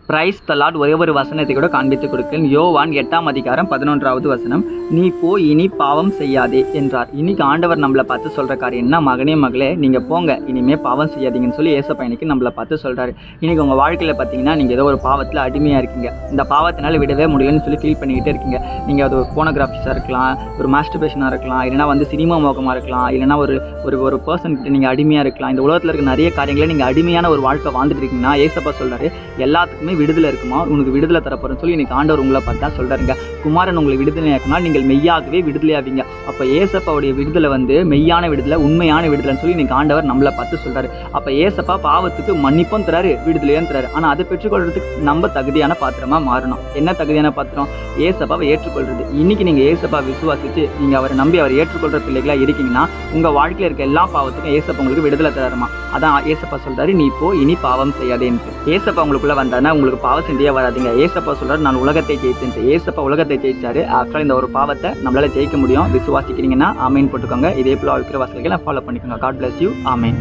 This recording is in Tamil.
Praise the Lord. ஒரே ஒரு வசனத்தை கூட காண்பித்து கொடுக்கிறேன். யோவான் 8ஆம் அதிகாரம் 11வது வசனம். நீ போய் இனி பாவம் செய்யாதே என்றார். இன்னைக்கு ஆண்டவர் நம்மளை பார்த்து சொல்கிற காரியம் என்ன? மகனே மகளே, நீங்கள் போங்க, இனிமேல் பாவம் செய்யாதீங்கன்னு சொல்லி ஏசப்பா இன்னைக்கு நம்மளை பார்த்து சொல்கிறாரு. இன்றைக்கி உங்கள் வாழ்க்கையில் பார்த்தீங்கன்னா நீங்கள் ஏதோ ஒரு பாவத்தில் அடிமையாக இருக்கீங்க. இந்த பாவத்தினால் விடவே முடியலன்னு சொல்லி ஃபீல் பண்ணிக்கிட்டே இருக்கீங்க. நீங்கள் அது ஒரு போனோகிராஃபிஸாக இருக்கலாம், ஒரு மாஸ்டர்பேஷனாக இருக்கலாம், இல்லைனா சினிமா மோகமாக இருக்கலாம், இல்லைனா ஒரு பர்சன்கிட்ட நீங்கள் அடிமையாக இருக்கலாம். இந்த உலகத்தில் இருக்க நிறைய காரியங்களை நீங்கள் அடிமையான ஒரு வாழ்க்கை வாழ்ந்துட்டு இருக்கீங்கன்னா ஏசப்பா சொல்கிறாரு, எல்லாத்துக்குமே விடுதலை இருக்குமா, உனக்கு விடுதலை தரப்போறேன்னு சொல்லி இன்னைக்கு ஆண்டவர் உங்களை பார்த்தா சொல்கிறாருங்க. குமாரன் உங்களை விடுதலை ஆக்கினால் நீங்கள் மெய்யாகவே விடுதலையாவீங்க. அப்போ ஏசப்பாவுடைய விடுதலை மெய்யான விடுதலை, உண்மையான விடுதலைன்னு சொல்லி இன்னைக்கு ஆண்டவர் நம்மளை பார்த்து சொல்கிறாரு. அப்போ ஏசப்பா பாவத்துக்கு மன்னிப்பும் தராரு, விடுதலையும் தராரு. ஆனால் அதை பெற்றுக்கொள்றதுக்கு நம்ம தகுதியான பாத்திரமாக மாறணும். என்ன தகுதியான பாத்திரம்? ஏசப்பாவை ஏற்றுக்கொள்றது. இன்னைக்கு நீங்கள் ஏசப்பா விசுவாசித்து நீங்கள் அவரை நம்பி அவரை ஏற்றுக்கொள்கிற பிள்ளைகளாக இருக்கீங்கன்னா உங்கள் வாழ்க்கையில் இருக்க எல்லா பாவத்துக்கும் ஏசப்பா உங்களுக்கு விடுதலை தரமா. அதான் ஏசப்பா சொல்கிறாரு, நீ போ, இனி பாவம் செய்யாதேன்ட்டு. ஏசப்பா உங்களுக்குள்ளே வந்தாருன்னா உங்களுக்கு பாவம் செஞ்சே வராதிங்க. ஏசப்பா சொல்கிறார், நான் உலகத்தை ஜெயிச்சேன்ட்டு. ஏசப்பா உலகத்தை ஜெயிச்சாரு. ஆக்சுவலாக இந்த ஒரு பாவத்தை நம்மளால ஜெயிக்க முடியும். விசுவாசிக்கிறீங்கன்னா ஆமேன் போட்டுக்கோங்க. இதே போல இருக்கிற வசதிகளை ஃபாலோ பண்ணிக்கோங்க. God bless you. ஆமேன்.